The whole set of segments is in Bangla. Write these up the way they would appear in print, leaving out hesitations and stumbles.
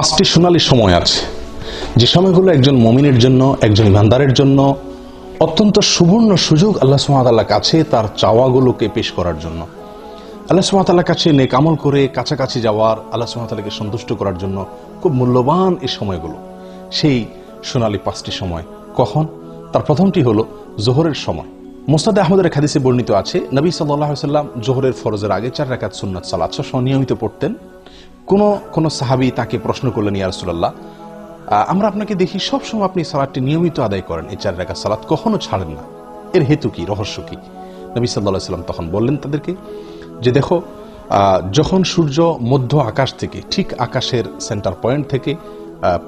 পাঁচটি সোনালী সময় আছে, যে সময়গুলো একজন মুমিনের জন্য, একজন ইমানদারের জন্য অত্যন্ত সুবর্ণ সুযোগ আল্লাহ সুবহানাহু ওয়া তাআলার কাছে তার চাওয়াগুলোকে পেশ করার জন্য, আল্লাহ সুবহানাহু ওয়া তাআলার কাছে নেক আমল করে কাছাকাছি যাওয়ার, আল্লাহ সুবহানাহু ওয়া তাআলাকে সন্তুষ্ট করার জন্য খুব মূল্যবান এই সময়গুলো। সেই সোনালী পাঁচটি সময় কখন? তার প্রথমটি হলো জোহরের সময়। মুসনাদে আহমদের এক হাদিসে বর্ণিত আছে, নবী সাল্লাল্লাহু আলাইহি ওয়াসাল্লাম জোহরের ফরজের আগে 4 রাকাত সুন্নাত সালাত নিয়মিত পড়তেন। কোন সাহাবী তাকে প্রশ্ন করলেন, ইয়া রাসূলুল্লাহ, আমরা আপনাকে দেখি সবসময় আপনি সালাতটি নিয়মিত আদায় করেন, এই 4 রাকাত সালাত কখনো ছাড়েন না, এর হেতু কি, রহস্য কি? নবী সাল্লাল্লাহু আলাইহি ওয়াসাল্লাম তখন বললেন তাদেরকে যে দেখো, যখন সূর্য মধ্য আকাশ থেকে, ঠিক আকাশের সেন্টার পয়েন্ট থেকে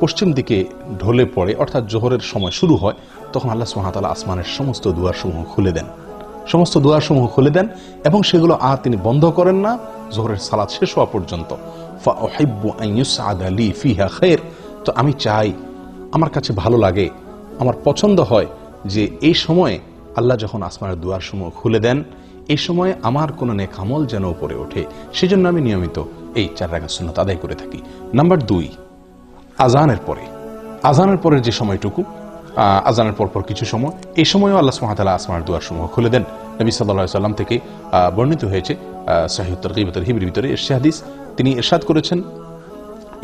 পশ্চিম দিকে ঢলে পড়ে, অর্থাৎ জোহরের সময় শুরু হয়, তখন আল্লাহ সুবহানাহু ওয়া তাআলা আসমানের সমস্ত দুয়ারসমূহ খুলে দেন এবং সেগুলো আর তিনি বন্ধ করেন না জোহরের সালাত শেষ হওয়া পর্যন্ত। ফাউহিব্বু আন ইউসআদা লি ফিহা খায়র, তো আমি চাই, আমার কাছে ভালো লাগে, আমার পছন্দ হয় যে এই সময়ে আল্লাহ যখন আসমানের দুয়ারসমূহ খুলে দেন, এই সময়ে আমার কোনো নেক আমল যেন উপরে ওঠে, সেজন্য আমি নিয়মিত এই 4 রাকাত সুন্নাত আদায় করে থাকি। নাম্বার 2, আজানের পরের যে সময়টুকু, আজানের পর কিছু সময়, এই সময়ও আল্লাহ সুবহানাহু ওয়া তাআলা আসমানের দুয়ারসমূহ খুলে দেন। নবী সাল্লাল্লাহু আলাইহি ওয়াসাল্লাম থেকে বর্ণিত হয়েছে সহিহ তারগীব ওয়া তারহিবের ভিতরে এর হাদিস, তিনি ইরশাদ করেছেন,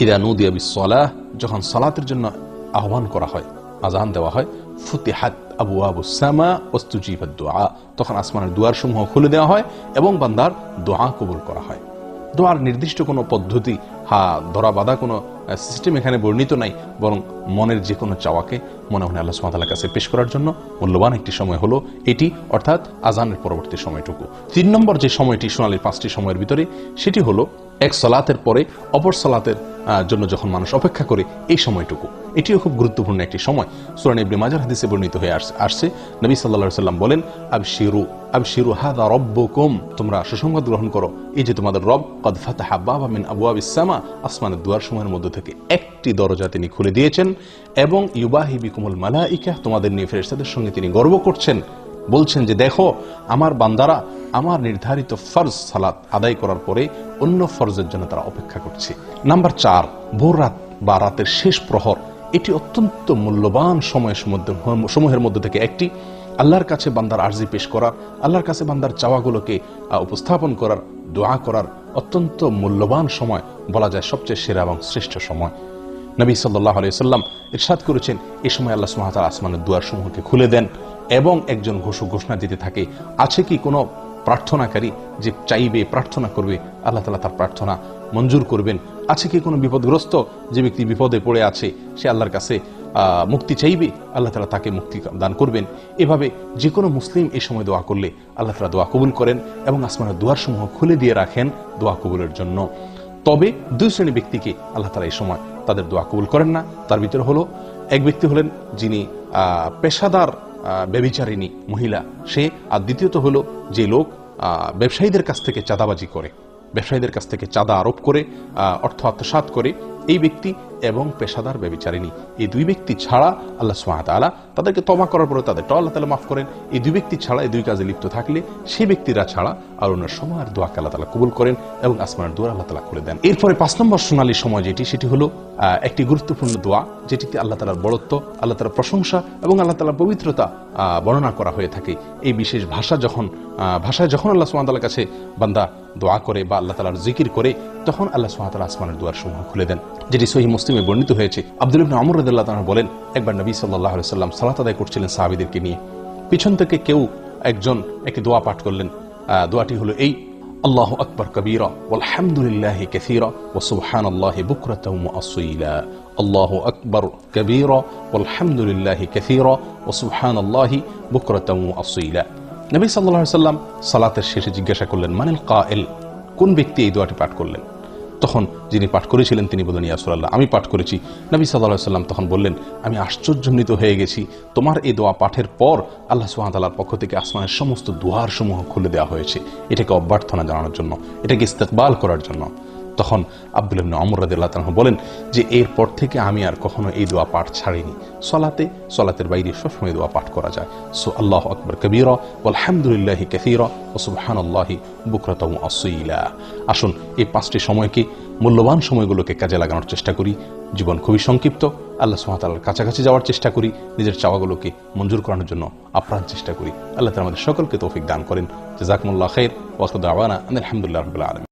ইযা নুদিয়া বিস-সালাহ, যখন সালাতের জন্য আহ্বান করা হয়, আজান দেওয়া হয়, ফুতিহাত আবওয়াবুস সামা ওয়াস্তুজিবাদ দুআ, তখন আসমানের দুয়ারসমূহ খুলে দেওয়া হয় এবং বান্দার দোয়া কবুল করা হয়। দোয়ার নির্দিষ্ট কোনো পদ্ধতি, ধরা বাঁধা কোনো সিস্টেম এখানে বর্ণিত নাই, বরং মনের যে কোনো চাওয়াকে মনে মনে আল্লাহ সুবহানাহু ওয়া তাআলার কাছে পেশ করার জন্য মূল্যবান একটি সময় হলো এটি, অর্থাৎ আজানের পরবর্তী সময়টুকু। 3 নম্বর যে সময়টি সোনালীর 5টি সময়ের ভিতরে, সেটি হলো এক সালাতের পরে অপর সালাতের জন্য যখন মানুষ অপেক্ষা করে, এই সময়টুকু, এটিও খুব গুরুত্বপূর্ণ একটি সময়। সূরা ইবনে মাজাহ হাদিসে বর্ণিত হয়ে আসছে, নবী সাল্লাল্লাহু আলাইহি ওয়াসাল্লাম বলেন, আবশিরু হাযা রাব্বুকুম, তোমরা সুসংবাদ গ্রহণ করো, এই যে তোমাদের রব, কদ ফাতাহা বাবা মিন আবওয়াবিস সামা, আসমানের দুয়ারসমূহের মধ্য থেকে একটি দরজা তিনি খুলে দিয়েছেন, এবং ইউবাহি বিকুমুল মালাইকা, তোমাদের নিয়ে ফেরেশতাদের সঙ্গে তিনি গর্ব করছেন, বলছেন যে দেখো, আমার বান্দারা আমার নির্ধারিত ফরজ সালাত আদায় করার পরে অন্য ফরজের জন্য তারা অপেক্ষা করছে। নাম্বার 4, ভোর রাত বা রাতের শেষ প্রহর, এটি অত্যন্ত মূল্যবান সময়ের মধ্যে থেকে একটি। আল্লাহর কাছে বান্দার আরজি পেশ করার, আল্লাহর কাছে বান্দার চাওয়াগুলোকে উপস্থাপন করার, দোয়া করার অত্যন্ত মূল্যবান সময়, বলা যায় সবচেয়ে সেরা এবং শ্রেষ্ঠ সময়। নবী সাল্লাল্লাহু আলাইহি ওয়াসাল্লাম ইরশাদ করেছেন, এই সময় আল্লাহ সুবহানাহু ওয়া তাআলা আসমানের দুয়ারসমূহকে খুলে দেন এবং একজন ঘোষণা দিতে থাকে, আছে কি কোনো প্রার্থনাকারী যে চাইবে, প্রার্থনা করবে, আল্লাহ তাআলা তার প্রার্থনা মঞ্জুর করবেন? আছে কি কোনো বিপদগ্রস্ত যে ব্যক্তি বিপদে পড়ে আছে, সে আল্লাহর কাছে মুক্তি চাইবে, আল্লাহ তাআলা তাকে মুক্তি দান করবেন? এভাবে যে কোনো মুসলিম এই সময় দোয়া করলে আল্লাহ তাআলা দোয়া কবুল করেন এবং আসমানের দুয়ারসমূহ খুলে দিয়ে রাখেন দোয়া কবুলের জন্য। তবে 2 শ্রেণী ব্যক্তিকে আল্লাহ তাআলা এই সময় তাদের দোয়া কবুল করেন না। তার ভিতরে হলো, এক ব্যক্তি হলেন যিনি পেশাদার ব্যভিচারিণী মহিলা, সে, আর দ্বিতীয়ত হলো যে লোক ব্যবসায়ীদের কাছ থেকে চাঁদাবাজি করে, ব্যবসায়ীদের কাছ থেকে চাঁদা আরোপ করে অর্থ আত্মসাৎ করে, এই ব্যক্তি এবং পেশাদার ব্যভিচারিণী, এই 2 ব্যক্তি ছাড়া আল্লাহ সুবহানাহু ওয়া তাআলা তাদেরকে তওবা করার পরে তাদেরটাও আল্লাহ তাআলা মাফ করেন। এই 2 ব্যক্তি ছাড়া, এই 2 কাজে লিপ্ত থাকলে, সেই ব্যক্তিরা ছাড়া আর অন্য সময়ের দোয়াকে আল্লাহ তাআলা কবুল করেন এবং আসমানের দুয়ার আল্লাহ তাআলা খুলে দেন। এরপরে 5 নম্বর সোনালী সময় যেটি, সেটি হলো একটি গুরুত্বপূর্ণ দোয়া, যেটিতে আল্লাহ তাআলার বড়ত্ব, আল্লাহ তাআলার প্রশংসা এবং আল্লাহ তাআলার পবিত্রতা বর্ণনা করা হয়ে থাকে। এই বিশেষ ভাষায় যখন আল্লাহ সুবহানাহু ওয়া তাআলার কাছে বান্দা দোয়া করে বা আল্লাহ তাআলার জিকির করে, তখন আল্লাহ সুবহানাহু ওয়া তাআলা আসমানের দুয়ারসমূহ খুলে দেন, যেটি সহিহ মুসলিমে বর্ণিত হয়েছে। আব্দুল্লাহ ইবনে আমর রাদিয়াল্লাহু তাআলা বলেন, একবার নবী সাল্লাল্লাহু আলাইহি ওয়াসাল্লাম সালাত আদায় করছিলেন সাহাবীদেরকে নিয়ে, পিছন থেকে কেউ একজন একটি দোয়া পাঠ করলেন। দোয়াটি হলো এই, আল্লাহু আকবার কাবীরা ওয়ালহামদুলিল্লাহি কাসীরা ওয়া সুবহানাল্লাহি বুকরাতাও ওয়া আসীলা, আল্লাহু আকবার কাবীরা ওয়ালহামদুলিল্লাহি কাসীরা ওয়া সুবহানাল্লাহি বুকরাতাও ওয়া আসীলা। নবী সাল্লাল্লাহু আলাইহি ওয়াসাল্লাম সালাতের শেষে জিজ্ঞাসা করলেন, মানিল কাইল, কোন ব্যক্তি এই দোয়াটি পাঠ করলেন? তখন যিনি পাঠ করেছিলেন তিনি বললেন, ইয়া রাসূলুল্লাহ, আমি পাঠ করেছি। নবী সাল্লাল্লাহু আলাইহি ওয়াসাল্লাম তখন বললেন, আমি আশ্চর্যান্বিত হয়ে গেছি, তোমার এই দোয়া পাঠের পর আল্লাহ সুবহানাহু ওয়া তাআলার পক্ষ থেকে আসমানের সমস্ত দুয়ারসমূহ খুলে দেওয়া হয়েছে, এটাকে অভ্যর্থনা জানানোর জন্য, এটাকে ইস্তেকবাল করার জন্য। তখন আব্দুল্লাহ ইবনে আমর রাদিয়াল্লাহু তাআলা বলেন যে এরপর থেকে আমি আর কখনো এই দোয়া পাঠ ছাড়িনি। সলাতের বাইরে সবসময় দোয়া পাঠ করা যায়। আল্লাহু আকবার কাবীরা ওয়ালহামদুলিল্লাহি কাসীরা ওয়া সুবহানাল্লাহি বুকরাতাও ওয়া আসীলা। আসুন এই 5টি সময়কে মূল্যবান সময়গুলোকে কাজে লাগানোর চেষ্টা করি। জীবন খুবই সংক্ষিপ্ত, আল্লাহ সুবহানাহু ওয়া তাআলার কাছাকাছি যাওয়ার চেষ্টা করি, নিজের চাওয়াগুলোকে মঞ্জুর করানোর জন্য আপ্রাণ চেষ্টা করি। আল্লাহ তাআলা আমাদের সকলকে তৌফিক দান করেন। জাযাকুমুল্লাহু খাইর ওয়া আখিরু দাওয়ানা আলহামদুলিল্লাহি রাব্বিল আলামিন।